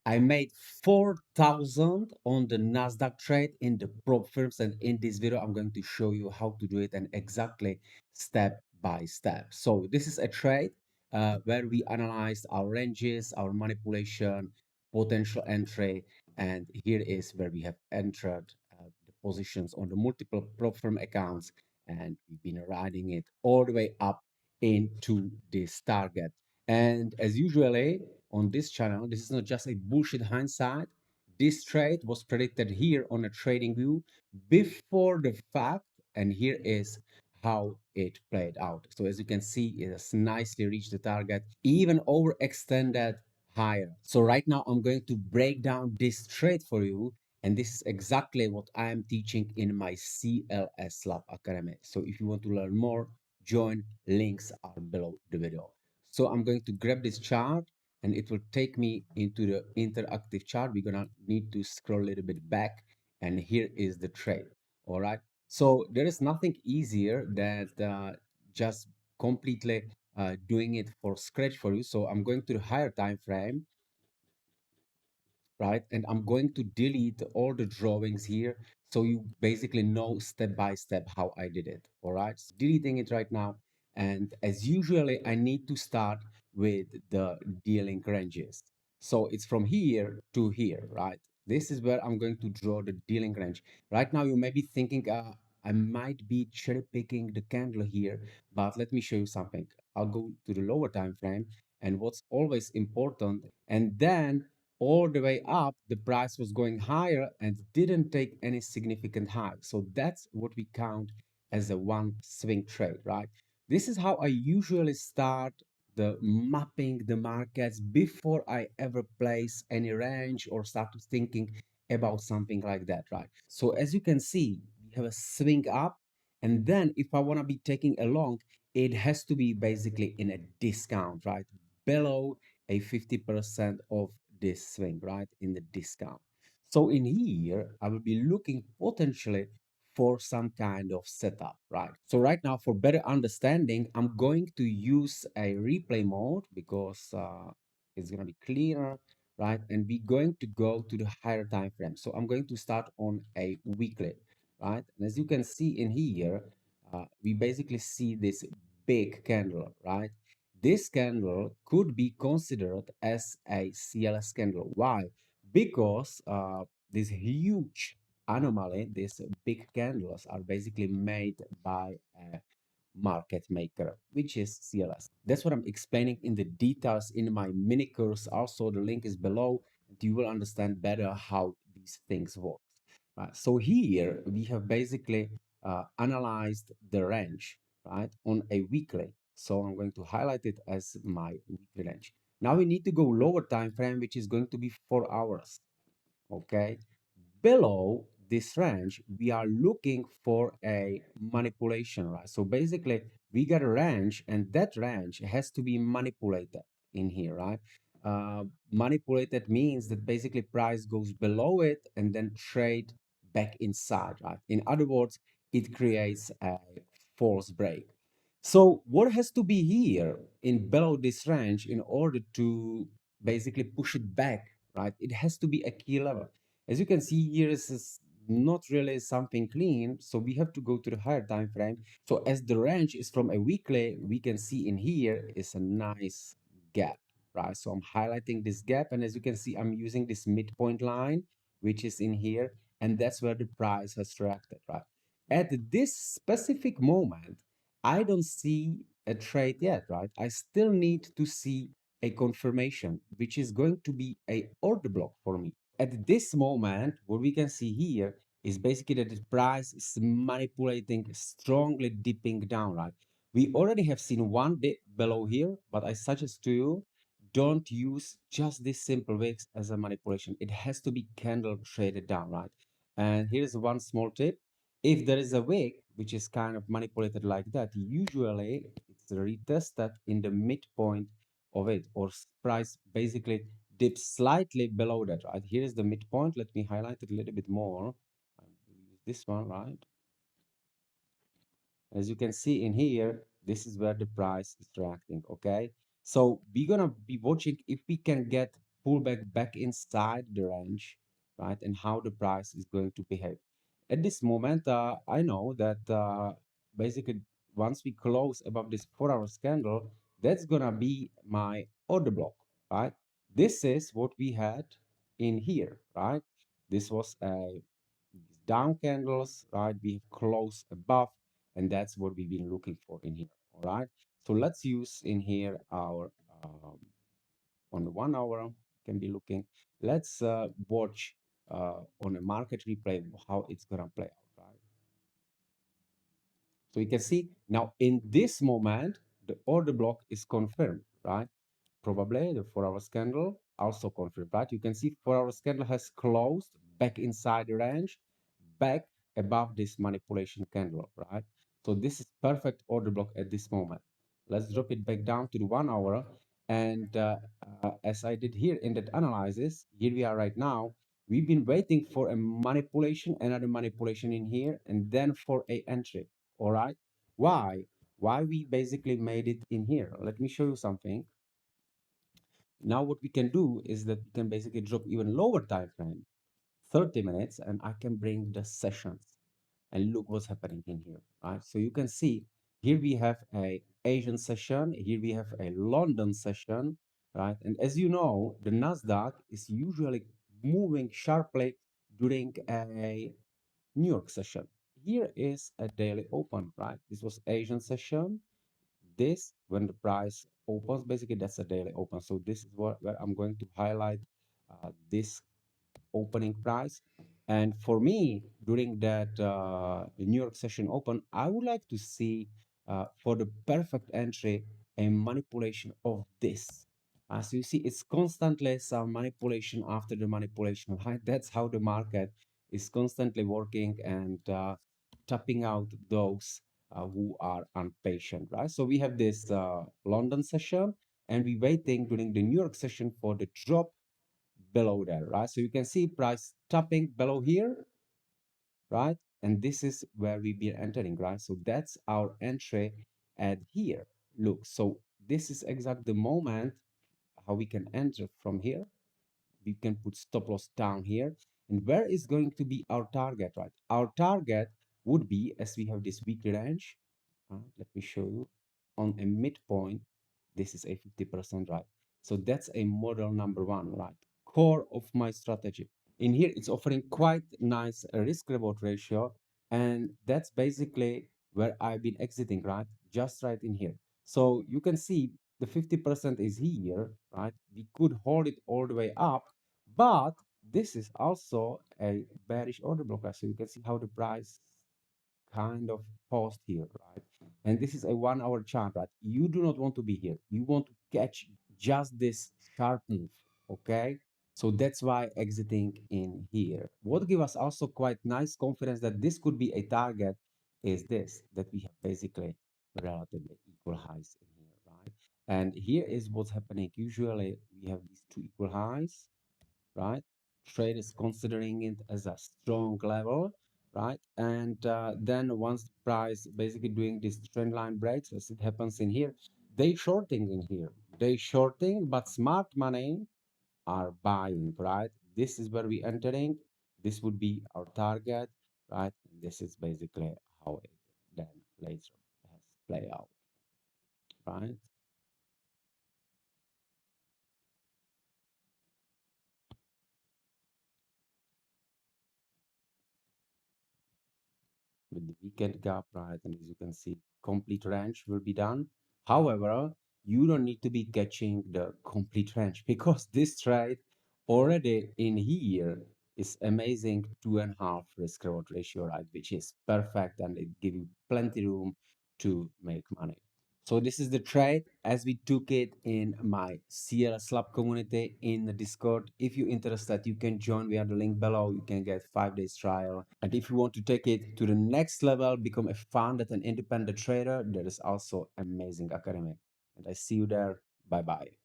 I made 4,000 on the Nasdaq trade in the prop firms, and in this video, I'm going to show you how to do it and exactly step by step. So this is a trade where we analyzed our ranges, our manipulation, potential entry, and here is where we have entered the positions on the multiple prop firm accounts, and we've been riding it all the way up into this target. And as usually, on this channel, this is not just a bullshit hindsight. This trade was predicted here on a trading view before the fact, and here is how it played out. So as you can see, it has nicely reached the target, even overextended higher. So right now I'm going to break down this trade for you, and this is exactly what I am teaching in my CLS Lab Academy. So if you want to learn more, join, links are below the video. So I'm going to grab this chart and it will take me into the interactive chart. We're gonna need to scroll a little bit back, and here is the trade. All right. So there is nothing easier than just completely doing it for scratch for you. So I'm going to the higher time frame, right? And I'm going to delete all the drawings here so you basically know step by step how I did it. All right, so deleting it right now. And as usually, I need to start with the dealing ranges. So it's from here to here, right? This is where I'm going to draw the dealing range. Right now, you may be thinking, I might be cherry picking the candle here, but let me show you something. I'll go to the lower time frame, and what's always important, and then all the way up, the price was going higher and didn't take any significant high. So that's what we count as a one swing trade, right? This is how I usually start the mapping the markets before I ever place any range or start thinking about something like that, right? So as you can see, we have a swing up, and then if I want to be taking a long, it has to be basically in a discount, right? Below a 50% of this swing, right, in the discount. So in here, I will be looking potentially for some kind of setup, right? So right now, for better understanding, I'm going to use a replay mode because it's going to be cleaner, right? And we're going to go to the higher time frame. So I'm going to start on a weekly, right? And as you can see in here, we basically see this big candle, right? This candle could be considered as a CLS candle. Why? Because this huge anomaly, these big candles are basically made by a market maker, which is CLS. That's what I'm explaining in the details in my mini course. Also, the link is below, and you will understand better how these things work. So here we have basically analyzed the range, right, on a weekly. So I'm going to highlight it as my weekly range. Now we need to go lower time frame, which is going to be 4 hours. Okay. Below this range, we are looking for a manipulation, right? So basically, we got a range, and that range has to be manipulated in here, right? Manipulated means that basically price goes below it and then trade back inside, right? In other words, it creates a false break. So what has to be here in below this range in order to basically push it back, right? It has to be a key level. As you can see here, this is not really something clean, so we have to go to the higher time frame. So as the range is from a weekly, we can see in here is a nice gap, right? So I'm highlighting this gap, and as you can see, I'm using this midpoint line, which is in here, and that's where the price has reacted, right? At this specific moment, I don't see a trade yet, right? I still need to see a confirmation, which is going to be a order block for me. At this moment, what we can see here is basically that the price is manipulating, strongly dipping down, right? We already have seen one dip below here, but I suggest to you, don't use just this simple wicks as a manipulation. It has to be candle traded down, right? And here's one small tip. If there is a wick which is kind of manipulated like that, usually it's retested in the midpoint of it, or price basically dips slightly below that, right? Here is the midpoint. Let me highlight it a little bit more. This one, right? As you can see in here, this is where the price is reacting, okay? So we're gonna be watching if we can get pullback back inside the range, right? And how the price is going to behave. At this moment, I know that basically once we close above this 4 hour candle, that's gonna be my order block, right? This is what we had in here, right? This was a down candles, right? We have closed above, and that's what we've been looking for in here, all right? So let's use in here our on the 1 hour can be looking. Let's watch on a market replay how it's gonna play out, right? So you can see now in this moment the order block is confirmed, right? Probably the 4 hour candle also confirmed, right? You can see 4 hour candle has closed back inside the range, back above this manipulation candle, right? So this is perfect order block at this moment. Let's drop it back down to the 1 hour. And as I did here in that analysis, here we are right now. We've been waiting for a manipulation, another manipulation in here, and then for a entry. All right. Why? Why we basically made it in here? Let me show you something. Now what we can do is that we can basically drop even lower time frame, 30 minutes, and I can bring the sessions and look what's happening in here, right? So you can see here we have a Asian session, here we have a London session, right? And as you know, the Nasdaq is usually moving sharply during a New York session. Here is a daily open, right? This was Asian session. This, when the price opens, basically that's a daily open. So this is where I'm going to highlight this opening price. And for me, during that New York session open, I would like to see for the perfect entry a manipulation of this. As you see, it's constantly some manipulation after the manipulation, right? That's how the market is constantly working and tapping out those who are impatient, right? So we have this London session, and we're waiting during the New York session for the drop below there, right? So you can see price tapping below here, right? And this is where we be entering, right? So that's our entry at here. Look, so this is exactly the moment how we can enter from here. We can put stop loss down here. And where is going to be our target, right? Our target would be, as we have this weekly range, let me show you, on a midpoint, this is a 50% right. So that's a model number one, right? Core of my strategy. In here, it's offering quite nice risk reward ratio. And that's basically where I've been exiting, right? Just right in here. So you can see the 50% is here, right? We could hold it all the way up, but this is also a bearish order block. So you can see how the price kind of paused here, right? And this is a 1 hour chart, right? You do not want to be here. You want to catch just this sharp move, okay? So that's why exiting in here. What gives us also quite nice confidence that this could be a target is this, that we have basically relatively equal highs in here, right? And here is what's happening. Usually we have these two equal highs, right? Trade is considering it as a strong level, right? And then once the price basically doing this trend line breaks, as it happens in here, they shorting in here. They shorting, but smart money are buying, right? This is where we entering. This would be our target, right? And this is basically how it then later has play out, right? With the weekend gap, right? And as you can see, complete range will be done. However, you don't need to be catching the complete range because this trade already in here is amazing 2.5 risk reward ratio, right? Which is perfect and it gives you plenty room to make money. So this is the trade as we took it in my CLS Lab community in the Discord. If you're interested, you can join via the link below. You can get 5 days trial. And if you want to take it to the next level, become a founded and independent trader, there is also amazing academy. And I see you there. Bye bye.